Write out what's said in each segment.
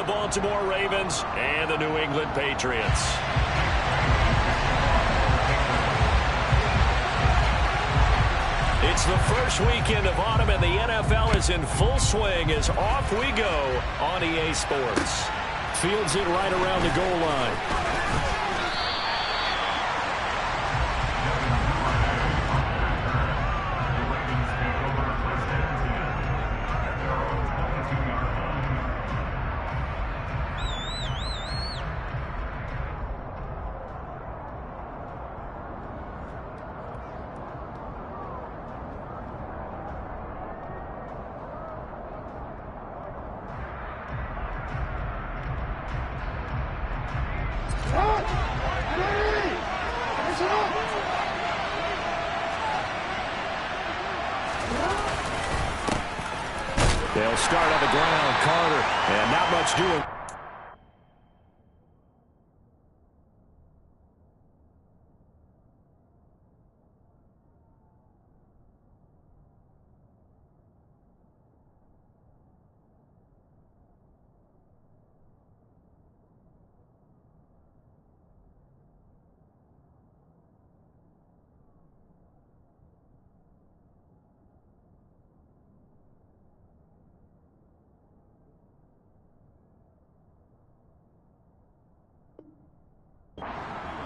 Baltimore Ravens and the New England Patriots. It's the first weekend of autumn, and the NFL is in full swing as off we go on EA Sports. Fields it right around the goal line. They'll start on the ground. Carter, and not much doing.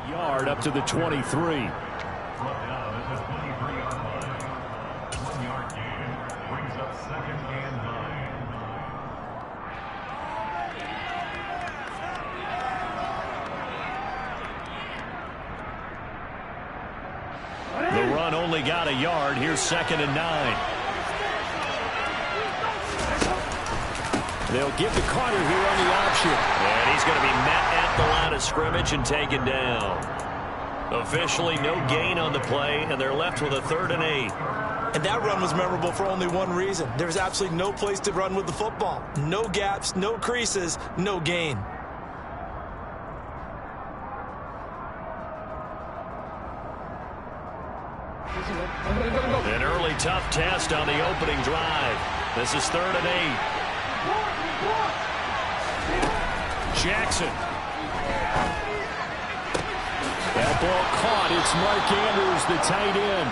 Yard up to the 23. The run only got a yard. Here's 2nd and 9. They'll give to Carter here on the option. And he's going to be met at the line of scrimmage and taken down. Officially no gain on the play, and they're left with a 3rd and 8. And that run was memorable for only one reason. There's absolutely no place to run with the football. No gaps, no creases, no gain. An early tough test on the opening drive. This is 3rd and 8. Jackson. That ball caught. It's Mark Andrews, the tight end.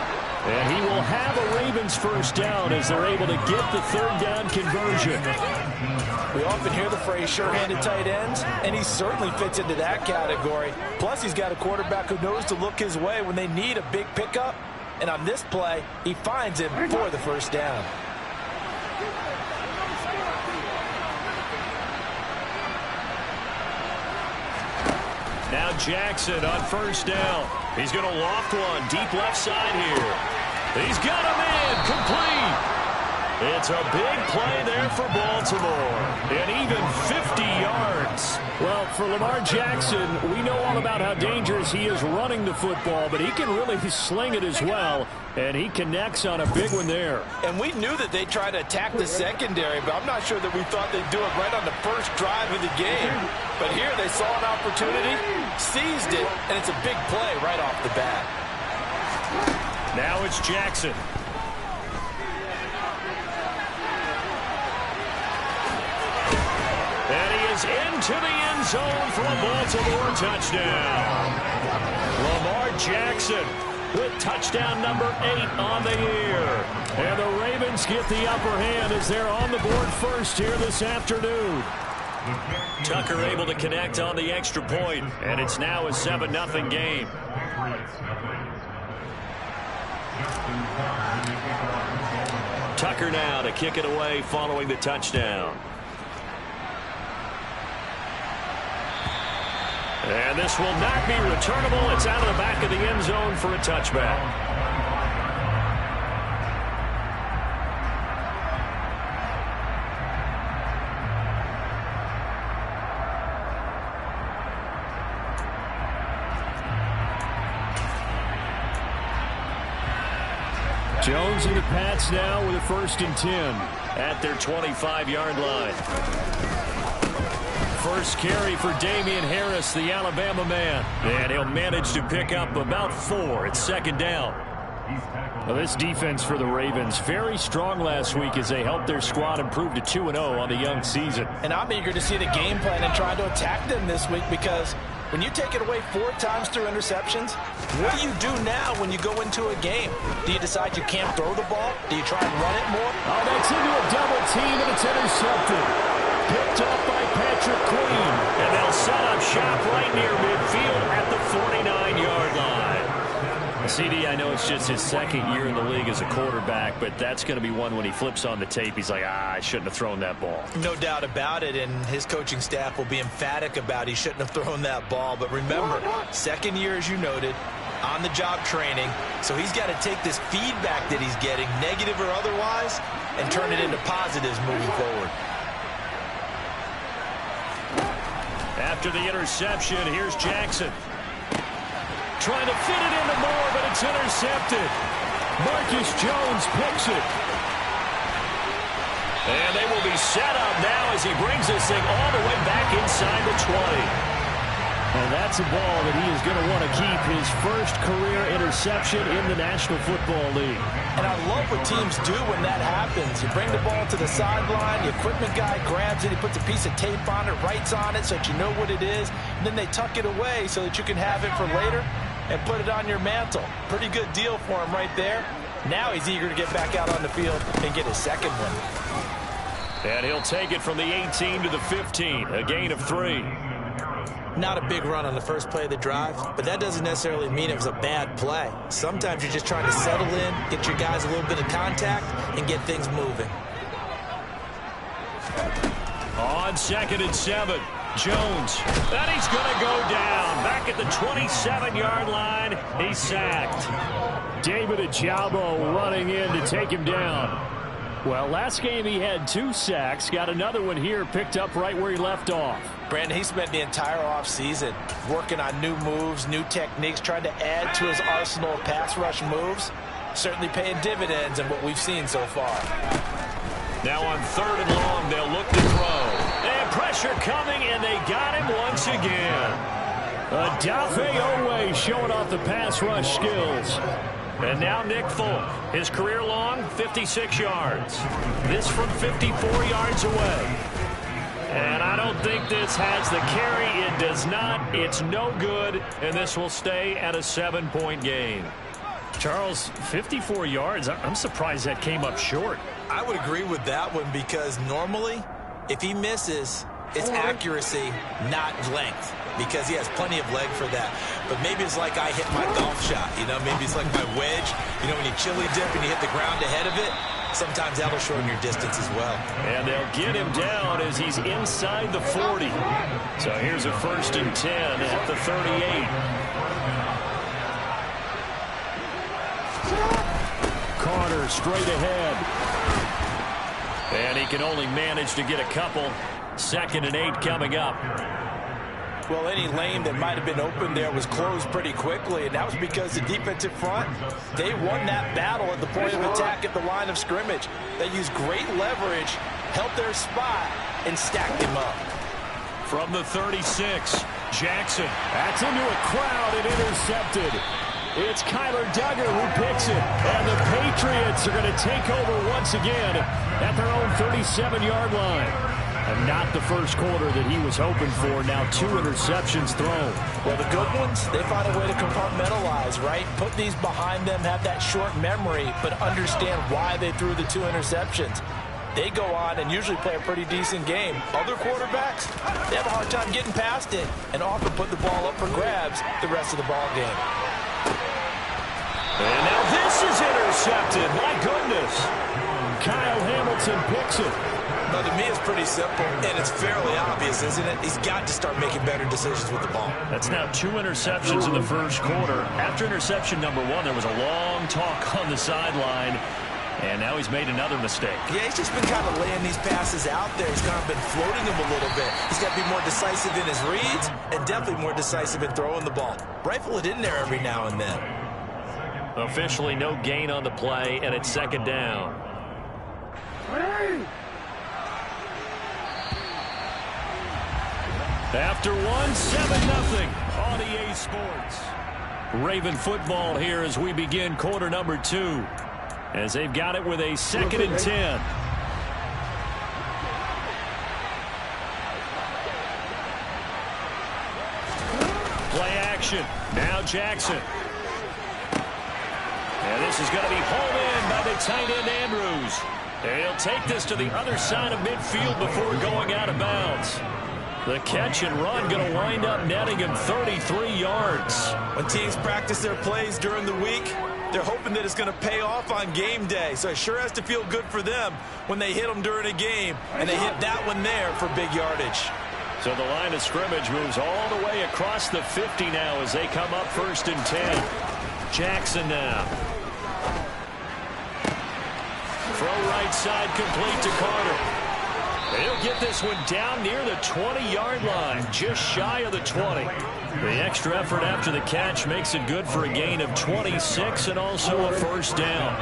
And he will have a Ravens first down as they're able to get the 3rd down conversion. We often hear the phrase sure-handed tight ends, and he certainly fits into that category. Plus, he's got a quarterback who knows to look his way when they need a big pickup. And on this play, he finds him for the first down. Now Jackson on first down. He's going to loft one deep left side here. He's got him in. Complete. It's a big play there for Baltimore. And even 50 yards. Well, for Lamar Jackson, we know all about how dangerous he is running the football, but he can really sling it as well, and he connects on a big one there. And we knew that they'd try to attack the secondary, but I'm not sure that we thought they'd do it right on the first drive of the game. But here they saw an opportunity, seized it, and it's a big play right off the bat. Now it's Jackson. And he is into the end zone for a Baltimore touchdown. Lamar Jackson with touchdown number 8 on the year. And the Ravens get the upper hand as they're on the board first here this afternoon. Tucker able to connect on the extra point, and it's now a 7-0 game. Tucker now to kick it away following the touchdown. And this will not be returnable. It's out of the back of the end zone for a touchback. Jones and the Pats now with a 1st and 10 at their 25-yard line. First carry for Damian Harris, the Alabama man. And he'll manage to pick up about 4. It's 2nd down. Well, this defense for the Ravens, very strong last week as they helped their squad improve to 2-0 on the young season. And I'm eager to see the game plan and try to attack them this week, because when you take it away 4 times through interceptions, what do you do now when you go into a game? Do you decide you can't throw the ball? Do you try and run it more? Oh, that's into a double team, and it's intercepted. Picked up by Patrick Queen. And they'll set up shop right near midfield at the 49-yard line. CD, I know it's just his second year in the league as a quarterback, but that's going to be one when he flips on the tape, he's like, I shouldn't have thrown that ball. No doubt about it, and his coaching staff will be emphatic about he shouldn't have thrown that ball. But remember, second year, as you noted, on-the-job training, so he's got to take this feedback that he's getting, negative or otherwise, and turn it into positives moving forward. After the interception, here's Jackson. Trying to fit it into Moore, but it's intercepted. Marcus Jones picks it. And they will be set up now as he brings this thing all the way back inside the 20. And that's a ball that he is going to want to keep, his first career interception in the National Football League. And I love what teams do when that happens. You bring the ball to the sideline, the equipment guy grabs it, he puts a piece of tape on it, writes on it so that you know what it is, and then they tuck it away so that you can have it for later and put it on your mantle. Pretty good deal for him right there. Now he's eager to get back out on the field and get his second one. And he'll take it from the 18 to the 15, a gain of 3. Not a big run on the first play of the drive, but that doesn't necessarily mean it was a bad play. Sometimes you're just trying to settle in, get your guys a little bit of contact, and get things moving. On 2nd and 7, Jones. And he's going to go down. Back at the 27-yard line, he's sacked. David Ojabo running in to take him down. Well, last game he had 2 sacks. Got another one here, picked up right where he left off. Brandon, he spent the entire offseason working on new moves, new techniques, trying to add to his arsenal of pass rush moves. Certainly paying dividends in what we've seen so far. Now on 3rd and long, they'll look to throw. And pressure coming, and they got him once again. Adafe Owe showing off the pass rush skills. And now Nick Folk, his career long, 56 yards. This from 54 yards away. And I don't think this has the carry. It does not. It's no good. And this will stay at a 7-point game. Charles, 54 yards. I'm surprised that came up short. I would agree with that one, because normally, if he misses, it's accuracy, not length, because he has plenty of leg for that. But maybe it's like I hit my golf shot, you know, maybe it's like my wedge, you know, when you chili dip and you hit the ground ahead of it, sometimes that'll shorten your distance as well. And they'll get him down as he's inside the 40. So here's a 1st and 10 at the 38. Carter straight ahead. And he can only manage to get a couple. 2nd and 8 coming up. Well, any lane that might have been open there was closed pretty quickly, and that was because the defensive front, they won that battle at the point of attack at the line of scrimmage. They used great leverage, held their spot, and stacked him up. From the 36, Jackson. That's into a crowd and intercepted. It's Kyler Duggar who picks it, and the Patriots are going to take over once again at their own 37-yard line. And not the first quarter that he was hoping for. Now 2 interceptions thrown. Well, the good ones, they find a way to compartmentalize, right? Put these behind them, have that short memory, but understand why they threw the 2 interceptions. They go on and usually play a pretty decent game. Other quarterbacks, they have a hard time getting past it and often put the ball up for grabs the rest of the ball game. And now this is intercepted. My goodness. Kyle Hamilton picks it. Now, to me, it's pretty simple, and it's fairly obvious, isn't it? He's got to start making better decisions with the ball. That's now 2 interceptions in the first quarter. After interception number 1, there was a long talk on the sideline, and now he's made another mistake. Yeah, he's just been kind of laying these passes out there. He's kind of been floating them a little bit. He's got to be more decisive in his reads and definitely more decisive in throwing the ball. Rifle it in there every now and then. Officially no gain on the play, and it's 2nd down. After 1, 7-0 on EA Sports. Raven football here as we begin quarter number 2. As they've got it with a 2nd and 10. Play action. Now Jackson. And this is going to be hauled in by the tight end Andrews. And he'll take this to the other side of midfield before going out of bounds. The catch and run going to wind up netting him 33 yards. When teams practice their plays during the week, they're hoping that it's going to pay off on game day. So it sure has to feel good for them when they hit them during a game. And they hit that one there for big yardage. So the line of scrimmage moves all the way across the 50 now as they come up 1st and 10. Jackson now. Throw right side complete to Carter. He'll get this one down near the 20-yard line, just shy of the 20. The extra effort after the catch makes it good for a gain of 26 and also a 1st down.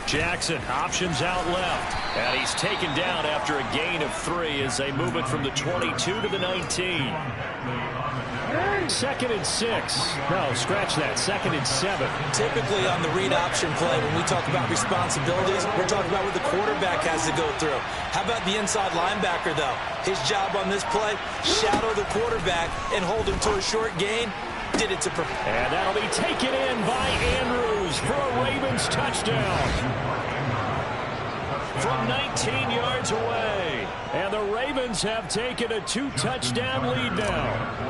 Jackson options out left. And he's taken down after a gain of 3 as they move it from the 22 to the 19. 2nd and 6. No, scratch that. 2nd and 7. Typically on the read option play, when we talk about responsibilities, we're talking about what the quarterback has to go through. How about the inside linebacker, though? His job on this play, shadow the quarterback and hold him to a short gain. Did it to prepare. And that'll be taken in by Andrews for a Ravens touchdown. From 19 yards away. And the Ravens have taken a 2-touchdown lead now.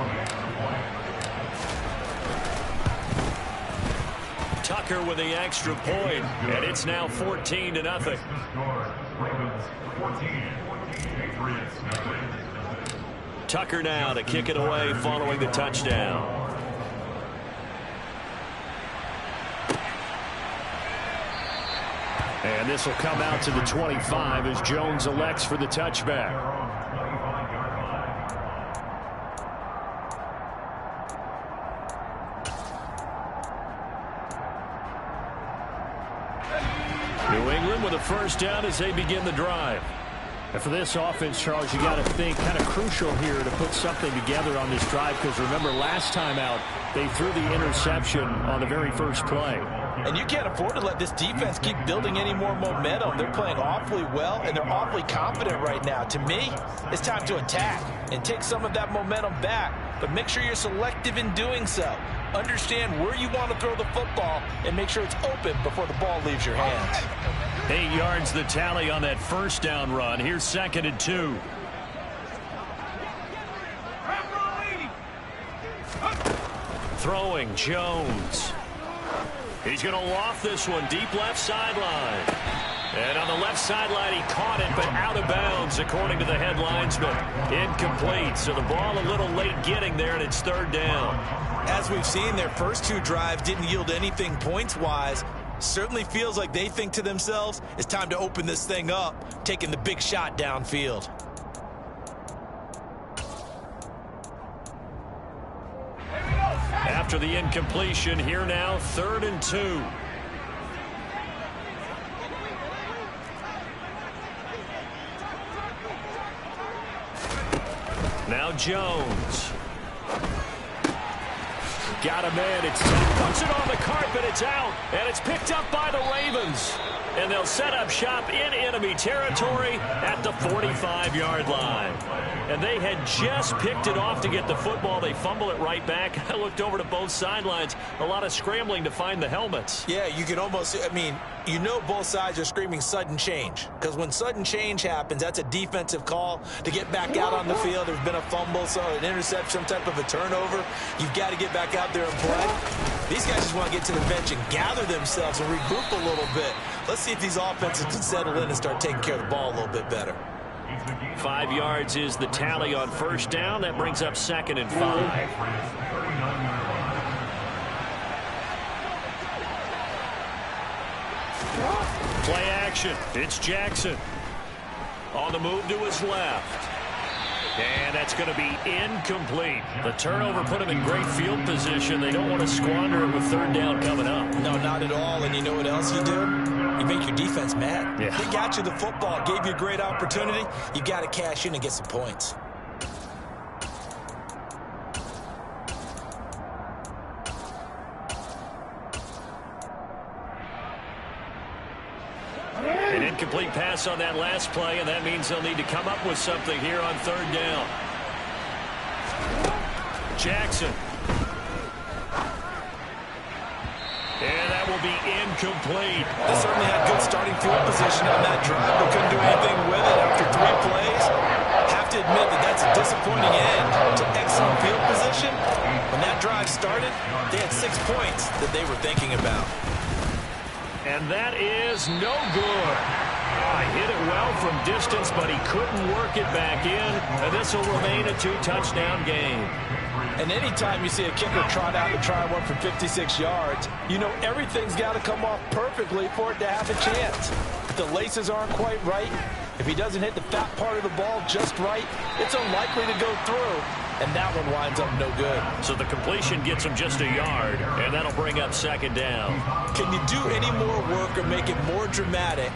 Tucker with the extra point, and it's now 14-0. Tucker now to kick it away following the touchdown. And this will come out to the 25 as Jones elects for the touchback. New England with a 1st down as they begin the drive. And for this offense, Charles, you got to think kind of crucial here to put something together on this drive, because remember last time out they threw the interception on the very first play. And you can't afford to let this defense keep building any more momentum. They're playing awfully well, and they're awfully confident right now. To me, it's time to attack and take some of that momentum back. But make sure you're selective in doing so. Understand where you want to throw the football and make sure it's open before the ball leaves your hands. 8 yards the tally on that 1st down run. Here's 2nd and 2. Throwing Jones. He's going to loft this one deep left sideline. And on the left sideline, he caught it, but out of bounds, according to the head linesman. Incomplete, so the ball a little late getting there, and it's 3rd down. As we've seen, their first 2 drives didn't yield anything points-wise. Certainly feels like they think to themselves, it's time to open this thing up, taking the big shot downfield. After the incompletion, here now, 3rd and 2. Now Jones. Got him in. It's puts it on the carpet. It's out. And it's picked up by the Ravens. And they'll set up shop in enemy territory at the 45-yard line. And they had just picked it off to get the football. They fumble it right back. I looked over to both sidelines. A lot of scrambling to find the helmets. Yeah, you can almost, I mean, you know both sides are screaming sudden change. Because when sudden change happens, that's a defensive call to get back out on the field. There's been a fumble, so an interception, some type of a turnover. You've got to get back out there and play. These guys just want to get to the bench and gather themselves and regroup a little bit. Let's see if these offenses can settle in and start taking care of the ball a little bit better. 5 yards is the tally on 1st down. That brings up 2nd and 5. Play action. It's Jackson. On the move to his left. And that's going to be incomplete. The turnover put him in great field position. They don't want to squander it with 3rd down coming up. No, not at all. And you know what else you do? You make your defense mad. Yeah. They got you the football, gave you a great opportunity. You got to cash in and get some points. An incomplete pass on that last play, and that means they'll need to come up with something here on third down. Jackson. And that will be incomplete. They certainly had good starting field position on that drive, but couldn't do anything with it after 3 plays. Have to admit that that's a disappointing end to excellent field position. When that drive started, they had 6 points that they were thinking about. And that is no good. Hit it well from distance, but he couldn't work it back in. And this will remain a 2-touchdown game. And anytime you see a kicker trot out and try one from 56 yards, you know everything's got to come off perfectly for it to have a chance. If the laces aren't quite right, if he doesn't hit the fat part of the ball just right, it's unlikely to go through. And that one winds up no good. So the completion gets him just a yard, and that'll bring up second down. Can you do any more work or make it more dramatic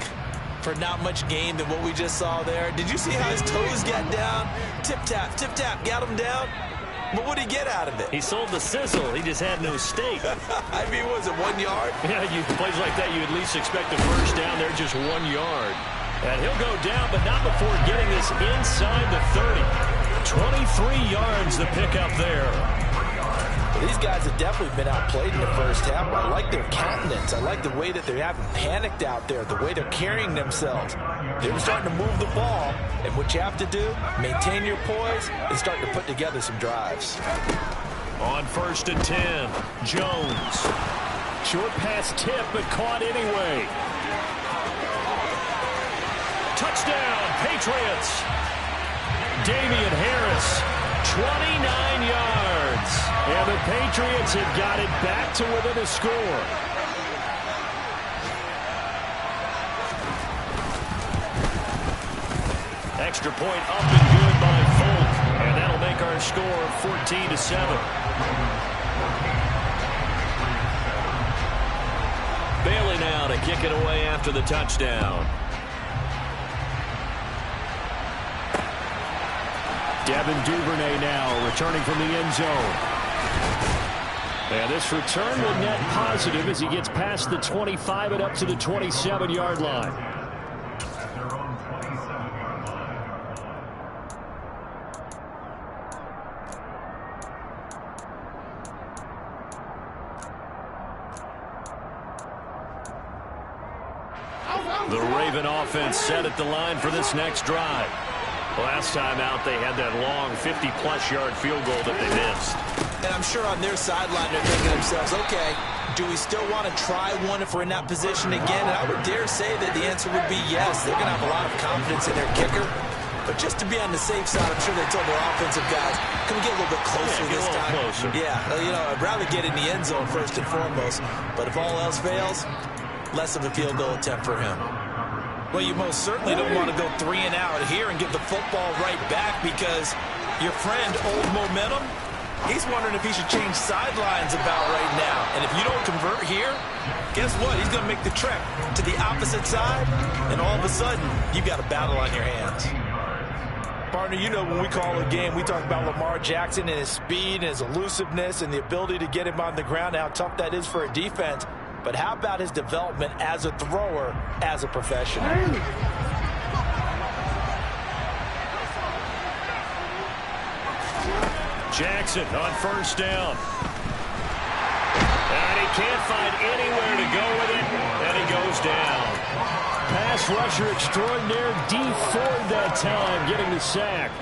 for not much gain than what we just saw there? Did you see how his toes got down? Tip-tap, tip-tap, got him down. But what did he get out of it? He sold the sizzle. He just had no steak. I mean, was it 1 yard? Yeah, plays like that, you at least expect a first down there, just 1 yard. And he'll go down, but not before getting this inside the 30. 23 yards the pickup there. Well, these guys have definitely been outplayed in the first half. I like their countenance. I like the way that they haven't panicked out there, the way they're carrying themselves. They're starting to move the ball, and what you have to do, maintain your poise and start to put together some drives. On 1st and 10, Jones. Short pass tip, but caught anyway. Touchdown, Patriots. Damian Harris, 29 yards. And the Patriots have got it back to within a score. Extra point up and good by Folk. And that'll make our score 14-7. Bailey now to kick it away after the touchdown. Devin Duvernay now returning from the end zone. And this return will net positive as he gets past the 25 and up to the 27-yard line. The Raven offense set at the line for this next drive. Last time out, they had that long 50-plus yard field goal that they missed. And I'm sure on their sideline they're thinking to themselves, okay, do we still want to try one if we're in that position again? And I would dare say that the answer would be yes. They're going to have a lot of confidence in their kicker. But just to be on the safe side, I'm sure they told their offensive guys, can we get a little bit closer this time? Closer. Yeah, you know, I'd rather get in the end zone first and foremost. But if all else fails, less of a field goal attempt for him. Well, you most certainly don't want to go 3 and out here and get the football right back because your friend, Old Momentum, he's wondering if he should change sidelines about right now. And if you don't convert here, guess what? He's going to make the trek to the opposite side, and all of a sudden, you've got a battle on your hands. Partner, you know when we call a game, we talk about Lamar Jackson and his speed and his elusiveness and the ability to get him on the ground, how tough that is for a defense. But how about his development as a thrower, as a professional? Jackson on 1st down. And he can't find anywhere to go with it, and he goes down. Pass rusher extraordinaire, D. Ford that time, getting the sack.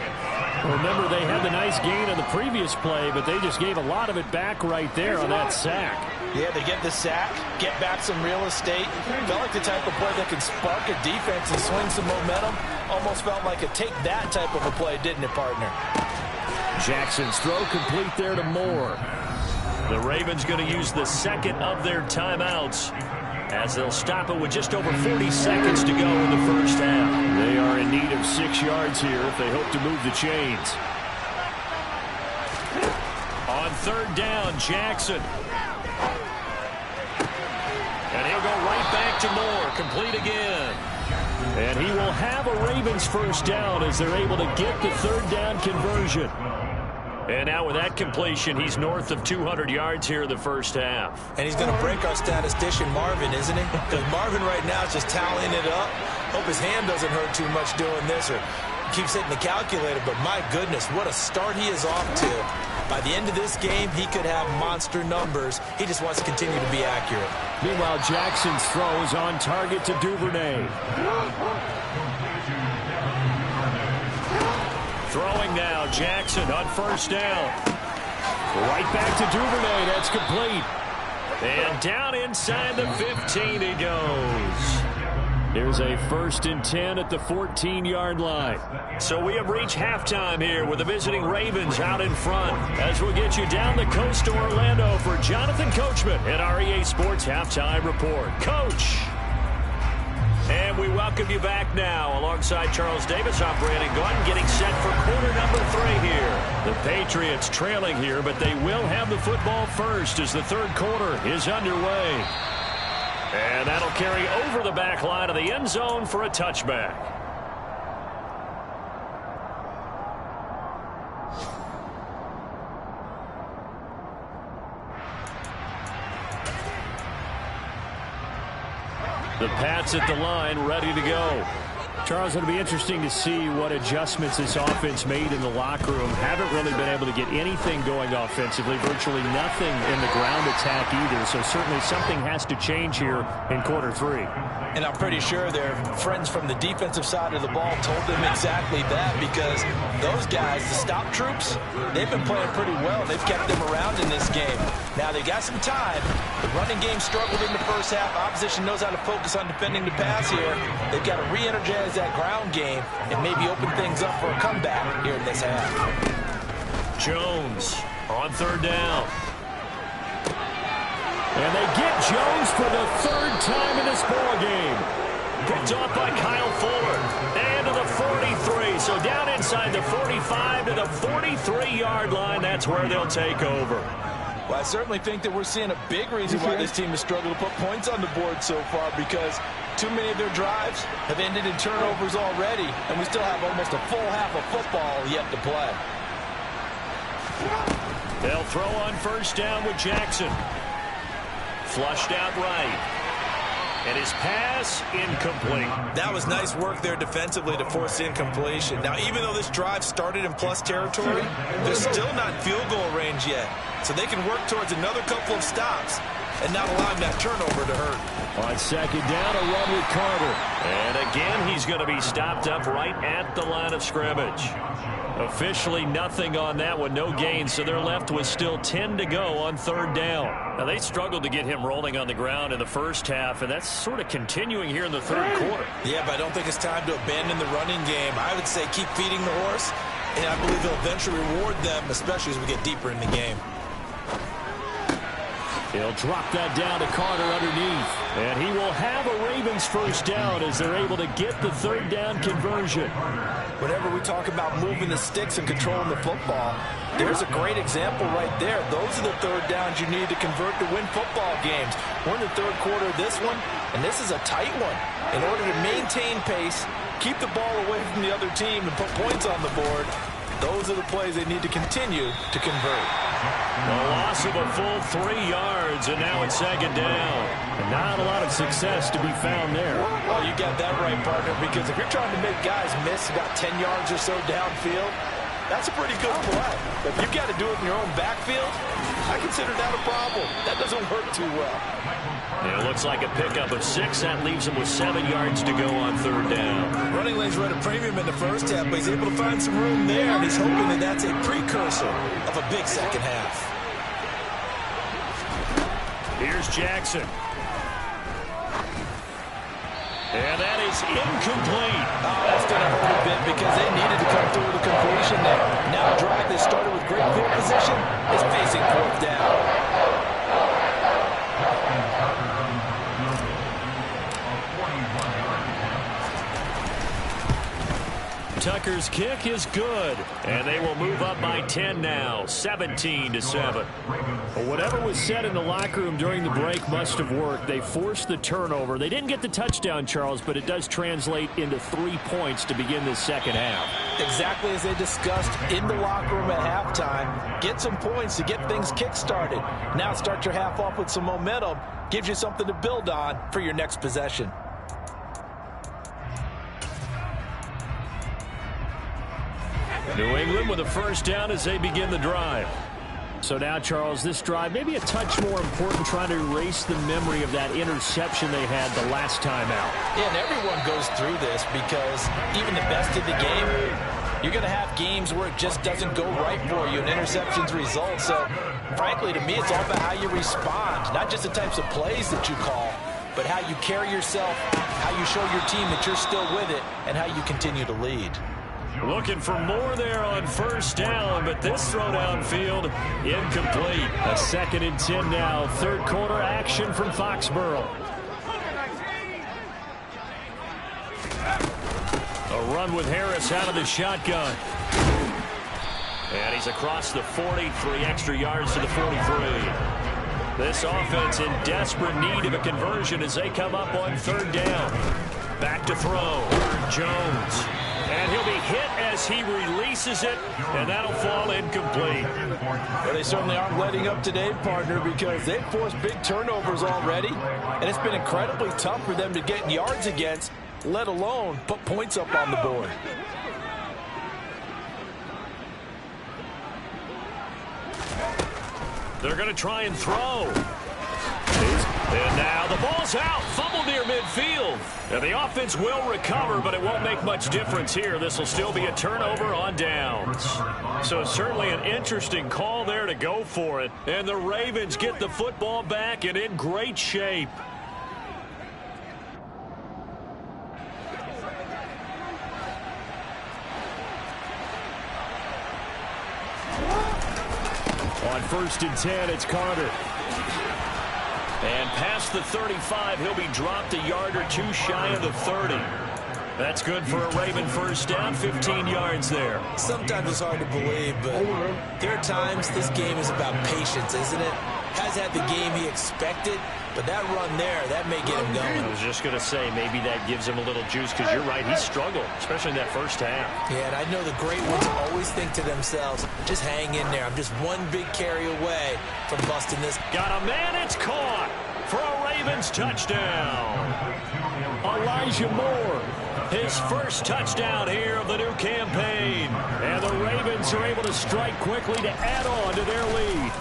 Remember, they had the nice gain on the previous play, but they just gave a lot of it back right there on that sack. Yeah, they get the sack, get back some real estate. Felt like the type of play that can spark a defense and swing some momentum. Almost felt like a take that type of a play, didn't it, partner? Jackson's throw complete there to Moore. The Ravens going to use the second of their timeouts as they'll stop it with just over 40 seconds to go in the first half. They are in need of 6 yards here if they hope to move the chains. On 3rd down, Jackson. And he'll go right back to Moore, complete again. And he will have a Ravens first down as they're able to get the third down conversion. And now with that completion, he's north of 200 yards here in the first half. And he's going to break our statistician Marvin, isn't he? Because Marvin right now is just tallying it up. Hope his hand doesn't hurt too much doing this or keeps hitting the calculator. But my goodness, what a start he is off to. By the end of this game, he could have monster numbers. He just wants to continue to be accurate. Meanwhile, Jackson's throw is on target to Duvernay. Throwing now, Jackson on first down. Right back to Duvernay. That's complete. And down inside the 15 he goes. There's a 1st and 10 at the 14-yard line. So we have reached halftime here with the visiting Ravens out in front. As we'll get you down the coast to Orlando for Jonathan Coachman at our EA Sports Halftime Report. Coach! And we welcome you back now alongside Charles Davis, operating gun, getting set for quarter number 3 here. The Patriots trailing here, but they will have the football first as the third quarter is underway. And that'll carry over the back line of the end zone for a touchback. The Pats at the line, ready to go. Charles, it'll be interesting to see what adjustments this offense made in the locker room. Haven't really been able to get anything going offensively, virtually nothing in the ground attack either. So certainly something has to change here in quarter 3. And I'm pretty sure their friends from the defensive side of the ball told them exactly that, because those guys, the stop troops, they've been playing pretty well. They've kept them around in this game. Now, they got some time. The running game struggled in the first half. Opposition knows how to focus on defending the pass here. They've got to re-energize that ground game and maybe open things up for a comeback here in this half. Jones on third down. And they get Jones for the 3rd time in this ball game. Picked off by Kyle Fuller. And to the 43. So down inside the 45 to the 43-yard line. That's where they'll take over. Well, I certainly think that we're seeing a big reason why this team has struggled to put points on the board so far, because too many of their drives have ended in turnovers already, and we still have almost a full half of football yet to play. They'll throw on first down with Jackson. Flushed out right. And his pass incomplete. That was nice work there defensively to force incompletion. Now, even though this drive started in plus territory, they're still not in field goal range yet. So they can work towards another couple of stops and not allowing that turnover to hurt. On second down, a run with Carter. And again, he's going to be stopped up right at the line of scrimmage. Officially nothing on that one, no gain, so they're left with still 10 to go on third down. Now, they struggled to get him rolling on the ground in the first half, and that's sort of continuing here in the third quarter. Yeah, but I don't think it's time to abandon the running game. I would say keep feeding the horse, and I believe he'll eventually reward them, especially as we get deeper in the game. He'll drop that down to Carter underneath. And he will have a Ravens first down as they're able to get the third down conversion. Whenever we talk about moving the sticks and controlling the football, there's a great example right there. Those are the third downs you need to convert to win football games. We're in the third quarter of this one, and this is a tight one. In order to maintain pace, keep the ball away from the other team, and put points on the board, those are the plays they need to continue to convert. A loss of a full 3 yards, and now it's second down. And not a lot of success to be found there. Well, you got that right, partner, because if you're trying to make guys miss about 10 yards or so downfield, that's a pretty good play. But if you've got to do it in your own backfield, I consider that a problem. That doesn't work too well. And it looks like a pickup of 6. That leaves him with 7 yards to go on third down. Running lanes were at a premium in the first half, but he's able to find some room there, and he's hoping that that's a precursor of a big second half. Here's Jackson. And that is incomplete. Oh, that's going to hurt a bit because they needed to come through with a completion there. Now a drive that started with great field position is facing fourth down. Tucker's kick is good, and they will move up by 10 now, 17-7. Well, whatever was said in the locker room during the break must have worked. They forced the turnover. They didn't get the touchdown, Charles, but it does translate into 3 points to begin the second half. Exactly as they discussed in the locker room at halftime. Get some points to get things kick-started. Now start your half off with some momentum. Gives you something to build on for your next possession. New England with a first down as they begin the drive. So now, Charles, this drive maybe a touch more important, trying to erase the memory of that interception they had the last time out. Yeah, and everyone goes through this because even the best in the game, you're going to have games where it just doesn't go right for you and interceptions result. So, frankly, to me, it's all about how you respond, not just the types of plays that you call, but how you carry yourself, how you show your team that you're still with it, and how you continue to lead. Looking for more there on first down, but this throw downfield incomplete. A 2nd and 10 now. Third quarter action from Foxborough. A run with Harris out of the shotgun. And he's across the 40, 3 extra yards to the 43. This offense in desperate need of a conversion as they come up on 3rd down. Back to throw. Jones. And he'll be hit as he releases it, and that'll fall incomplete. Well, they certainly aren't letting up today, partner, because they've forced big turnovers already, and it's been incredibly tough for them to get yards against, let alone put points up on the board. They're going to try and throw. And now the ball's out. Fumble near midfield. And the offense will recover, but it won't make much difference here. This will still be a turnover on downs. So certainly an interesting call there to go for it. And the Ravens get the football back and in great shape. On 1st and 10, it's Carter. And past the 35, he'll be dropped a yard or 2 shy of the 30. That's good for a Raven first down, 15 yards there. Sometimes it's hard to believe, but there are times this game is about patience, isn't it? Has had the game he expected, but that run there, that may get him going. I was just going to say, maybe that gives him a little juice, because you're right, he struggled, especially in that first half. Yeah, and I know the great ones always think to themselves, just hang in there. I'm just one big carry away from busting this. Got a man, it's caught for a Ravens touchdown. Elijah Moore. His first touchdown here of the new campaign. And the Ravens are able to strike quickly to add on to their lead.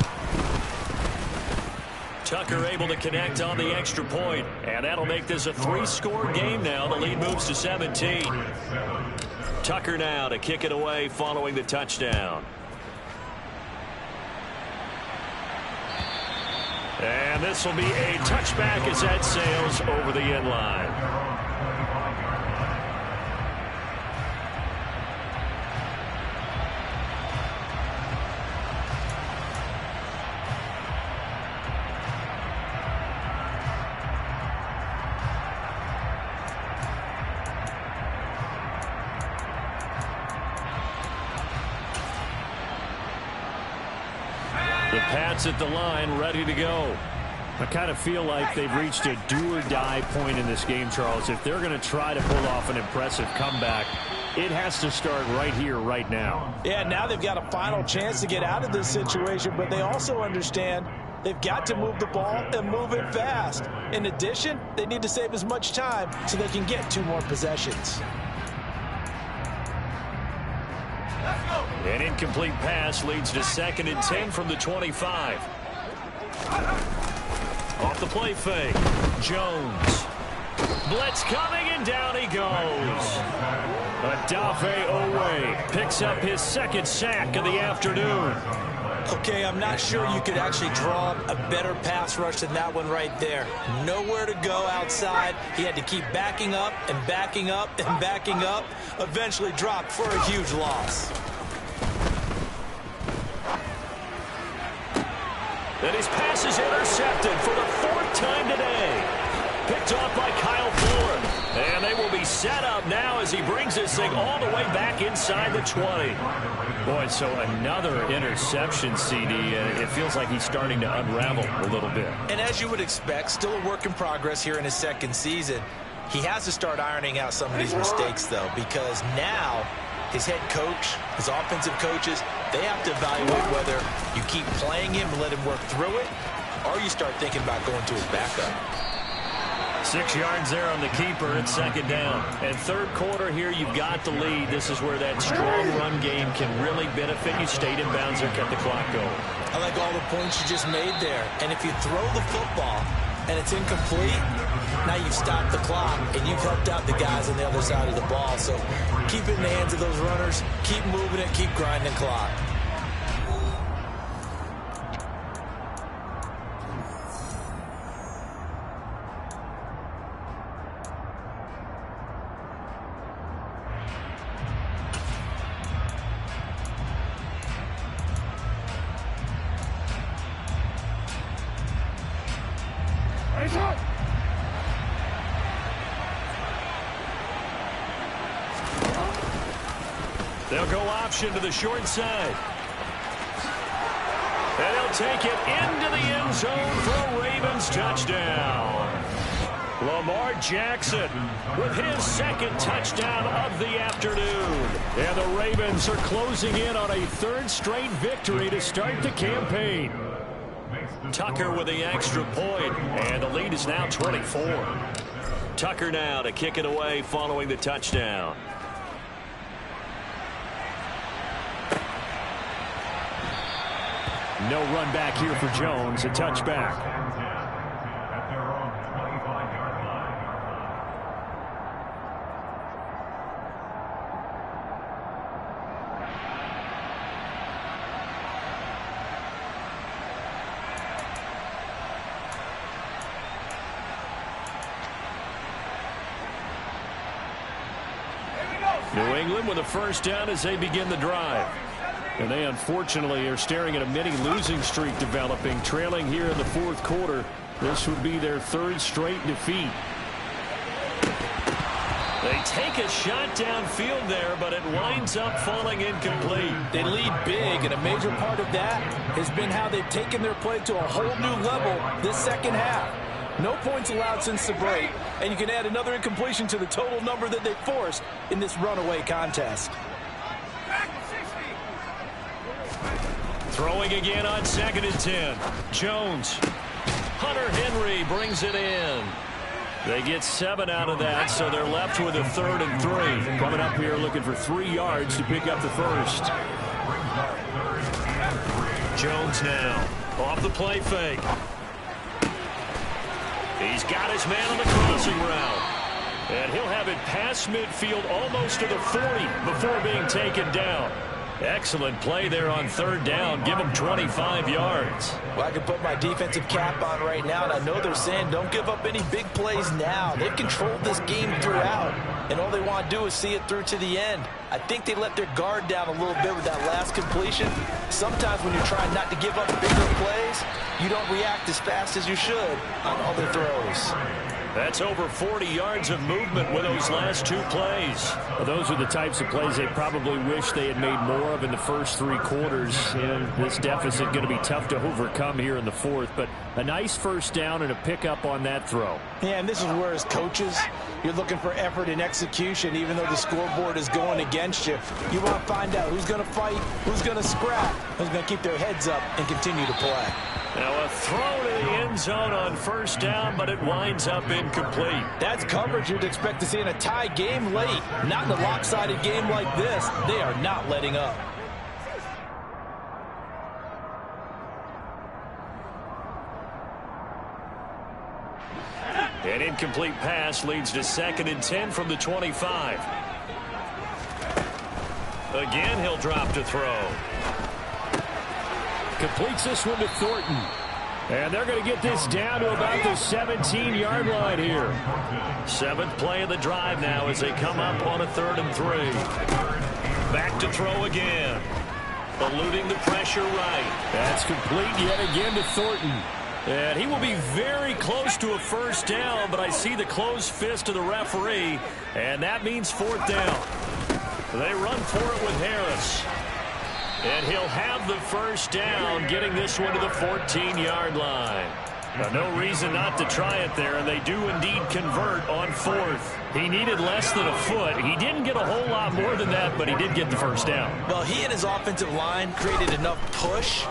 Tucker able to connect on the extra point, and that'll make this a 3-score game now. The lead moves to 17. Tucker now to kick it away following the touchdown. And this will be a touchback as that sails over the end line. The Pats at the line, ready to go. I kind of feel like they've reached a do-or-die point in this game, Charles. If they're going to try to pull off an impressive comeback, it has to start right here, right now. Yeah, now they've got a final chance to get out of this situation, but they also understand they've got to move the ball and move it fast. In addition, they need to save as much time so they can get 2 more possessions. An incomplete pass leads to 2nd and 10 from the 25. Off the play fake. Jones. Blitz coming, and down he goes. Adafe Owe picks up his 2nd sack of the afternoon. Okay, I'm not sure you could actually draw a better pass rush than that one right there. Nowhere to go outside. He had to keep backing up and backing up and backing up. Eventually dropped for a huge loss. And his pass is intercepted for the 4th time today. Picked off by Kyle Fuller. And they will be set up now as he brings this thing all the way back inside the 20. Boy, so another interception, CD. It feels like he's starting to unravel a little bit. And as you would expect, still a work in progress here in his second season. He has to start ironing out some of these mistakes, though, because now his head coach, his offensive coaches, they have to evaluate whether you keep playing him and let him work through it, or you start thinking about going to his backup. 6 yards there on the keeper. It's second down. And third quarter here, you've got the lead. This is where that strong run game can really benefit you. Stayed in bounds there, kept the clock going. I like all the points you just made there. And if you throw the football and it's incomplete, now you've stopped the clock and you've helped out the guys on the other side of the ball. So keep it in the hands of those runners. Keep moving it. Keep grinding clock. They'll go option to the short side. And he'll take it into the end zone for a Ravens touchdown. Lamar Jackson with his second touchdown of the afternoon. And the Ravens are closing in on a third straight victory to start the campaign. Tucker with the extra point, and the lead is now 24. Tucker now to kick it away following the touchdown. No run back here for Jones. A touchback. New England with a first down as they begin the drive. And they unfortunately are staring at a mini losing streak developing, trailing here in the fourth quarter. This would be their third straight defeat. They take a shot downfield there, but it winds up falling incomplete. They lead big, and a major part of that has been how they've taken their play to a whole new level this second half. No points allowed since the break, and you can add another incompletion to the total number that they forced in this runaway contest. Throwing again on 2nd and 10. Jones. Hunter Henry brings it in. They get 7 out of that, so they're left with a 3rd and 3. Coming up here looking for 3 yards to pick up the first. Jones now off the play fake. He's got his man on the crossing route. And he'll have it past midfield almost to the 40 before being taken down. Excellent play there on 3rd down. Give him 25 yards. Well, I can put my defensive cap on right now, and I know they're saying don't give up any big plays now. They've controlled this game throughout, and all they want to do is see it through to the end. I think they let their guard down a little bit with that last completion. Sometimes when you're trying not to give up bigger plays, you don't react as fast as you should on other throws. That's over 40 yards of movement with those last 2 plays. Well, those are the types of plays they probably wish they had made more of in the first 3 quarters. And this deficit going to be tough to overcome here in the fourth. But a nice first down and a pickup on that throw. Yeah, and this is where as coaches, you're looking for effort and execution. Even though the scoreboard is going against you, you want to find out who's going to fight, who's going to scrap, who's going to keep their heads up and continue to play. Now a throw to the end zone on 1st down, but it winds up incomplete. That's coverage you'd expect to see in a tie game late. Not in a lopsided game like this. They are not letting up. An incomplete pass leads to 2nd and 10 from the 25. Again, he'll drop to throw. Completes this one to Thornton. And they're going to get this down to about the 17-yard line here. 7th play of the drive now as they come up on a 3rd and 3. Back to throw again. Eluding the pressure right. That's complete yet again to Thornton. And he will be very close to a first down, but I see the closed fist of the referee, and that means fourth down. They run for it with Harris. And he'll have the first down, getting this one to the 14-yard line. No reason not to try it there, and they do indeed convert on fourth. He needed less than a foot. He didn't get a whole lot more than that, but he did get the first down. Well, he and his offensive line created enough push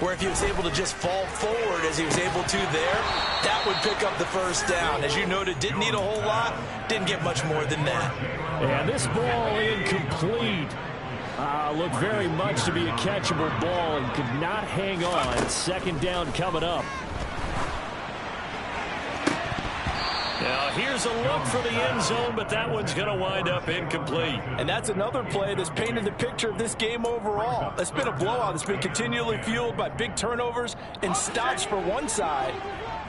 where if he was able to just fall forward as he was able to there, that would pick up the first down. As you noted, didn't need a whole lot, didn't get much more than that. And this ball incomplete. Looked very much to be a catchable ball and could not hang on. Second down coming up. Now, here's a look for the end zone, but that one's going to wind up incomplete. And that's another play that's painted the picture of this game overall. It's been a blowout. It's been continually fueled by big turnovers and stops for one side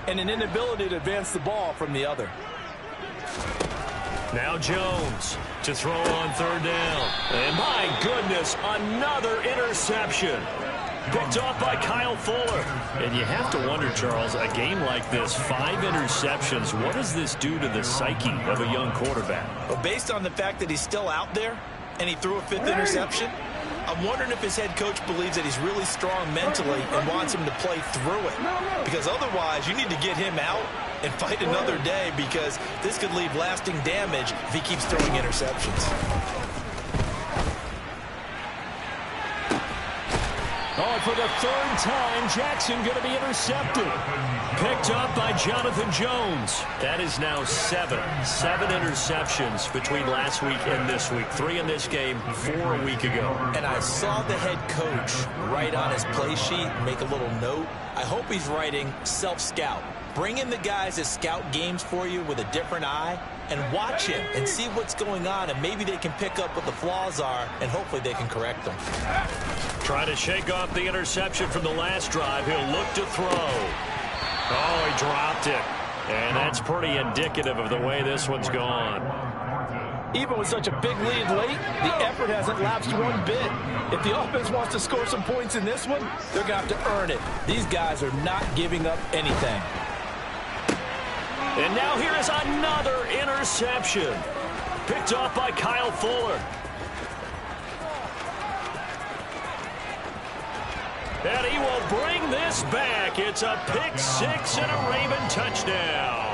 and an inability to advance the ball from the other. Now Jones to throw on third down. And my goodness, another interception. Picked off by Kyle Fuller. And you have to wonder, Charles, a game like this, 5 interceptions, what does this do to the psyche of a young quarterback? Well, based on the fact that he's still out there and he threw a 5th interception, I'm wondering if his head coach believes that he's really strong mentally and wants him to play through it. Because otherwise, you need to get him out and fight another day, because this could leave lasting damage if he keeps throwing interceptions. Oh, for the third time, Jackson going to be intercepted. Picked up by Jonathan Jones. That is now 7 interceptions between last week and this week. 3 in this game, 4 a week ago. And I saw the head coach write on his play sheet, make a little note. I hope he's writing self-scout. Bring in the guys that scout games for you with a different eye and watch him and see what's going on, and maybe they can pick up what the flaws are, and hopefully they can correct them. Trying to shake off the interception from the last drive. He'll look to throw. Oh, he dropped it. And that's pretty indicative of the way this one's gone. Even with such a big lead late, the effort hasn't lapsed one bit. If the offense wants to score some points in this one, they're going to have to earn it. These guys are not giving up anything. And now here is another interception. Picked off by Kyle Fuller. And he will bring this back. It's a pick 6 and a Raven touchdown.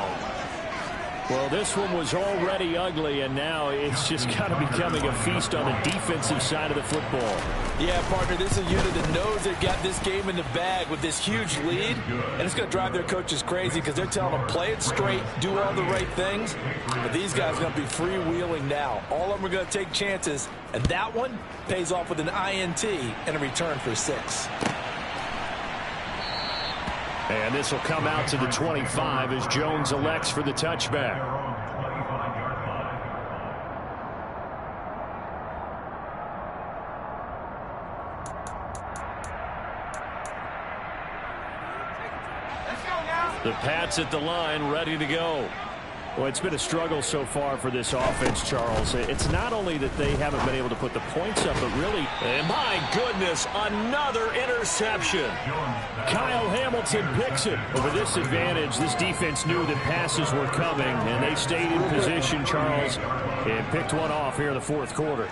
Well, this one was already ugly, and now it's just kind of becoming a feast on the defensive side of the football. Yeah, partner, this is a unit that knows they've got this game in the bag with this huge lead, and it's going to drive their coaches crazy because they're telling them, play it straight, do all the right things. But these guys are going to be freewheeling now. All of them are going to take chances, and that one pays off with an INT and a return for 6. And this will come out to the 25 as Jones elects for the touchback. The Pats at the line, ready to go. Well, it's been a struggle so far for this offense, Charles. It's not only that they haven't been able to put the points up, but really... And my goodness, another interception. Kyle Hamilton picks it. Over this advantage, this defense knew that passes were coming, and they stayed in position, Charles, and picked one off here in the fourth quarter.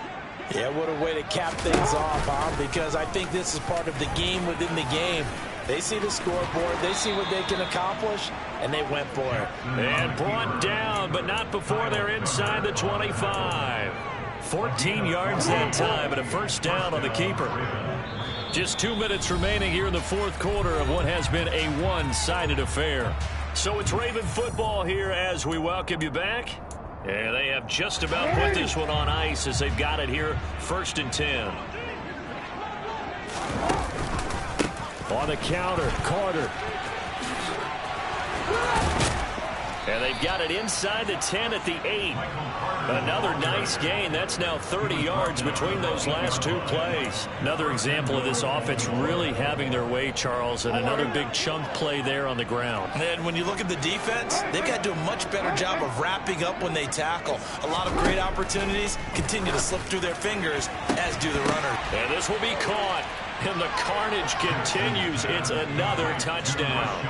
Yeah, what a way to cap things off, huh? Because I think this is part of the game within the game. They see the scoreboard, they see what they can accomplish, and they went for it. And brought down, but not before they're inside the 25. 14 yards that time, and a first down on the keeper. Just 2 minutes remaining here in the fourth quarter of what has been a one-sided affair. So it's Raven football here as we welcome you back. And they have just about put this one on ice as they've got it here, 1st and 10. On the counter, Carter. And they've got it inside the 10 at the 8. Another nice gain. That's now 30 yards between those last 2 plays. Another example of this offense really having their way, Charles, and another big chunk play there on the ground. And when you look at the defense, they've got to do a much better job of wrapping up when they tackle. A lot of great opportunities continue to slip through their fingers, as do the runner. And this will be caught. And the carnage continues. It's another touchdown.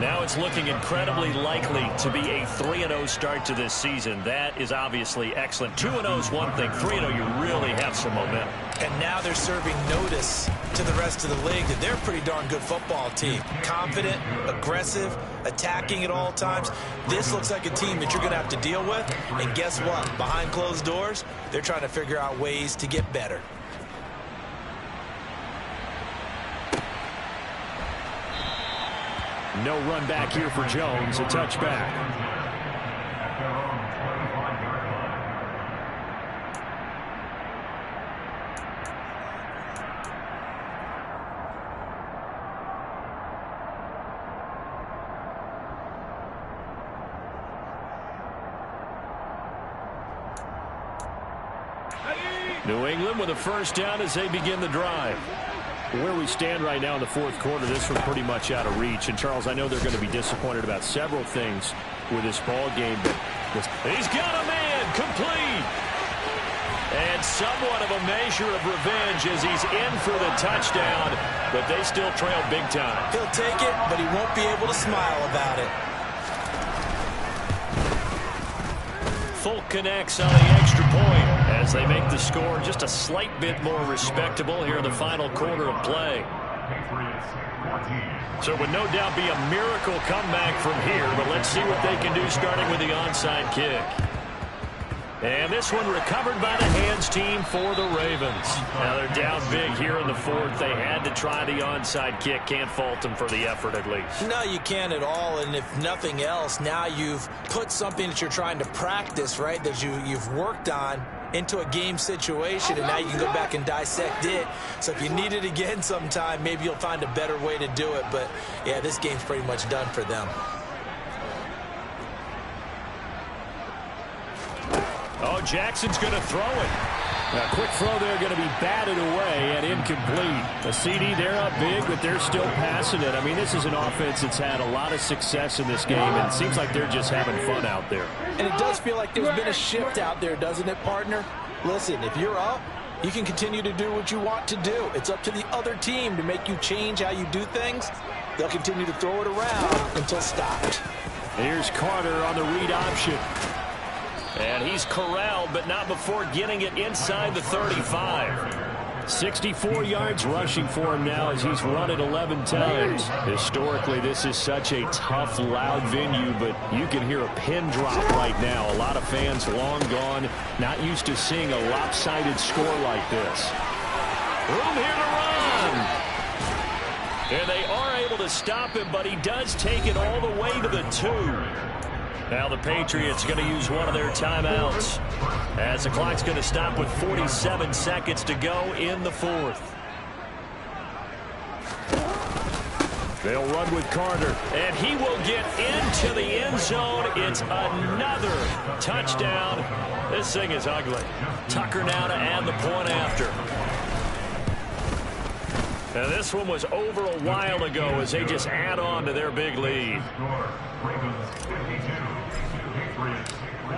Now it's looking incredibly likely to be a 3-0 start to this season. That is obviously excellent. 2-0 is one thing. 3-0, you really have some momentum. And now they're serving notice to the rest of the league that they're a pretty darn good football team. Confident, aggressive, attacking at all times. This looks like a team that you're going to have to deal with. And guess what? Behind closed doors, they're trying to figure out ways to get better. No run back here for Jones. A touchback. New England with a first down as they begin the drive. Where we stand right now in the fourth quarter, this one's pretty much out of reach. And, Charles, I know they're going to be disappointed about several things with this ball game, but he's got a man complete. And somewhat of a measure of revenge as he's in for the touchdown, but they still trail big time. He'll take it, but he won't be able to smile about it. Folk connects on the extra point as they make the score just a slight bit more respectable here in the final quarter of play. So it would no doubt be a miracle comeback from here, but let's see what they can do starting with the onside kick. And this one recovered by the hands team for the Ravens. Now they're down big here in the fourth. They had to try the onside kick. Can't fault them for the effort at least. No, you can't at all. And if nothing else, now you've put something that you're trying to practice, right, that you've worked on into a game situation, and now you can go back and dissect it. So if you need it again sometime, maybe you'll find a better way to do it. But, yeah, this game's pretty much done for them. Oh, Jackson's going to throw it. A quick throw there going to be batted away and incomplete. The CD, they're up big, but they're still passing it. I mean, this is an offense that's had a lot of success in this game, and it seems like they're just having fun out there. And it does feel like there's been a shift out there, doesn't it, partner? Listen, if you're up, you can continue to do what you want to do. It's up to the other team to make you change how you do things. They'll continue to throw it around until stopped. Here's Carter on the read option. And he's corralled, but not before getting it inside the 35. 64 yards rushing for him now as he's run it 11 times. Historically, this is such a tough, loud venue, but you can hear a pin drop right now. A lot of fans long gone, not used to seeing a lopsided score like this. Room here to run. And they are able to stop him, but he does take it all the way to the 2. Now the Patriots going to use one of their timeouts as the clock's going to stop with 47 seconds to go in the fourth. They'll run with Carter. And he will get into the end zone. It's another touchdown. This thing is ugly. Tucker now to add the point after. Now this one was over a while ago as they just add on to their big lead.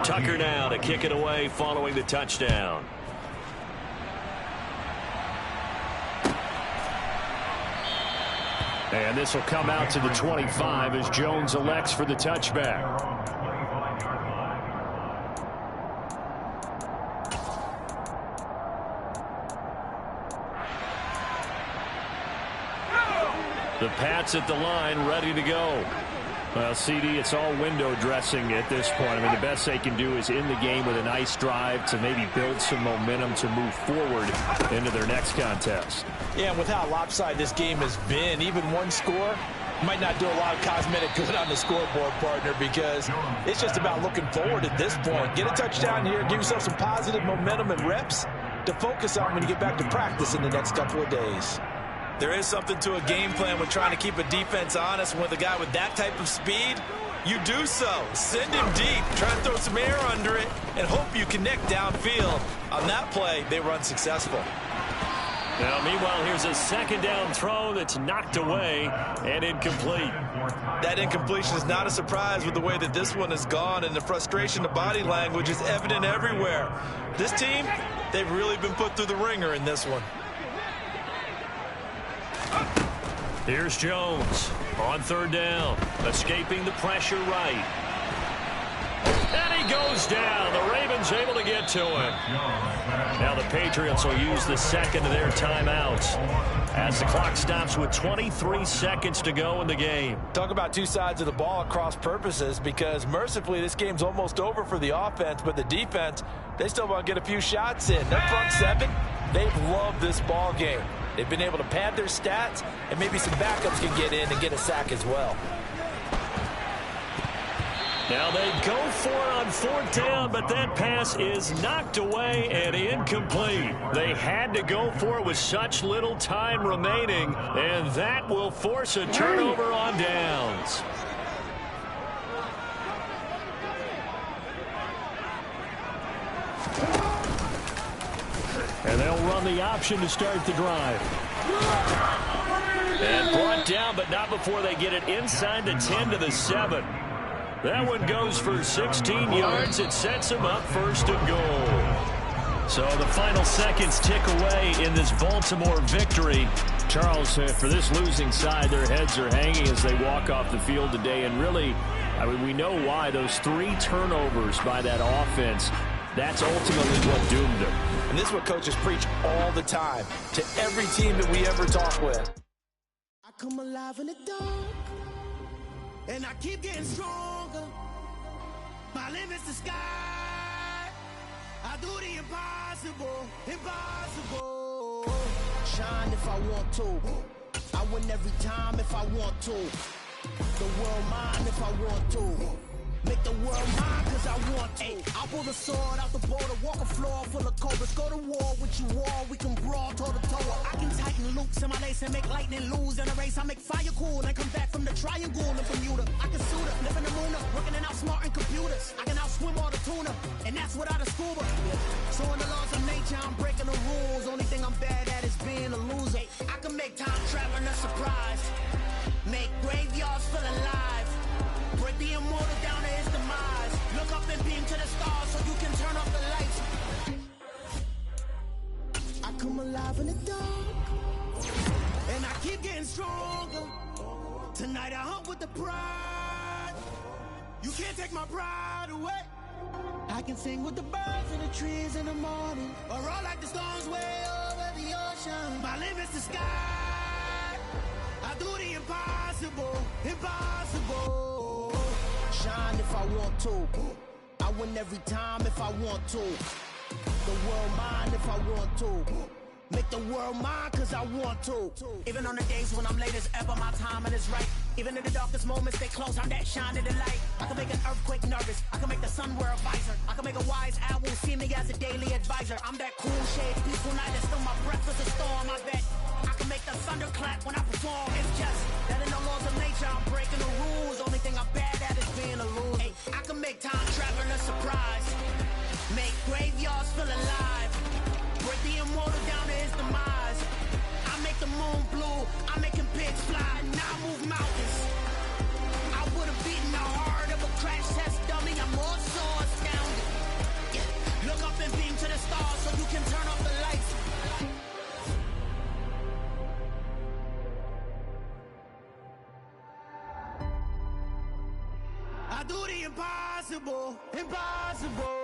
Tucker now to kick it away following the touchdown. And this will come out to the 25 as Jones elects for the touchback. The Pats at the line, ready to go. Well, CD, it's all window dressing at this point. I mean, the best they can do is in the game with a nice drive to maybe build some momentum to move forward into their next contest. Yeah, and with how lopsided this game has been, even one score might not do a lot of cosmetic good on the scoreboard, partner, because it's just about looking forward at this point. Get a touchdown here, give yourself some positive momentum and reps to focus on when you get back to practice in the next couple of days. There is something to a game plan with trying to keep a defense honest. With a guy with that type of speed, you do so. Send him deep. Try to throw some air under it and hope you connect downfield. On that play, they run successful. Now, meanwhile, here's a second down throw that's knocked away and incomplete. That incompletion is not a surprise with the way that this one has gone, and the frustration, the body language is evident everywhere. This team, they've really been put through the ringer in this one. Here's Jones on third down, escaping the pressure right. And he goes down. The Ravens able to get to him. Now the Patriots will use the second of their timeouts as the clock stops with 23 seconds to go in the game. Talk about two sides of the ball at cross purposes, because mercifully this game's almost over for the offense, but the defense, they still want to get a few shots in. Their front seven, they've loved this ball game. They've been able to pad their stats, and maybe some backups can get in and get a sack as well. Now they go for it on fourth down, but that pass is knocked away and incomplete. They had to go for it with such little time remaining, and that will force a turnover on downs. And they'll run the option to start the drive. And brought down, but not before they get it inside the 10 to the 7. That one goes for 16 yards. It sets them up first and goal. So the final seconds tick away in this Baltimore victory. Charles, for this losing side, their heads are hanging as they walk off the field today. And really, I mean, we know why. Those 3 turnovers by that offense, that's ultimately what doomed them. And this is what coaches preach all the time to every team that we ever talk with. I come alive in the dark, and I keep getting stronger. My limit's the sky. I do the impossible, impossible. Shine if I want to. I win every time if I want to. The world mine if I want to. Make the world mine cause I want to. I pull the sword out the border, walk a floor full of cobras. Go to war with you all, we can brawl toe to toe. I can tighten loops in my lace and make lightning lose in a race. I make fire cool and come back from the triangle in Bermuda. I can suit up, live in the moon up, working and outsmarting computers. I can outswim all the tuna, and that's without a scuba. So in the laws of nature, I'm breaking the rules. Only thing I'm bad at is being a loser. I can make time traveling a surprise. Make graveyards feel alive. Break the immortal down to his demise. Look up and beam to the stars so you can turn off the lights. I come alive in the dark, and I keep getting stronger. Tonight I hunt with the pride. You can't take my pride away. I can sing with the birds and the trees in the morning, or roll like the storms way over the ocean. My limit's the sky. I do the impossible, impossible. Shine if I want to. I win every time if I want to. The world mine if I want to. Make the world mine cause I want to. Even on the days when I'm late as ever, my timing is right. Even in the darkest moments, stay close, I'm that shining the light. I can make an earthquake nervous, I can make the sun wear a visor. I can make a wise owl see me as a daily advisor. I'm that cool shade, peaceful night, that's still my breath is a storm, I bet. I can make the thunder clap when I perform. It's just that in the laws of nature, I'm breaking the rules. Only thing I'm bad at is being a loser. Hey, I can make time traveling a surprise. Make graveyards feel alive. Break the immortal down to his demise. I make the moon blue. I'm making pigs fly. Now I move mountains. I would have beaten the heart of a crash test dummy. I'm more so astounded. Yeah. Look up and beam to the stars so you can turn off the lights. I do the impossible, impossible.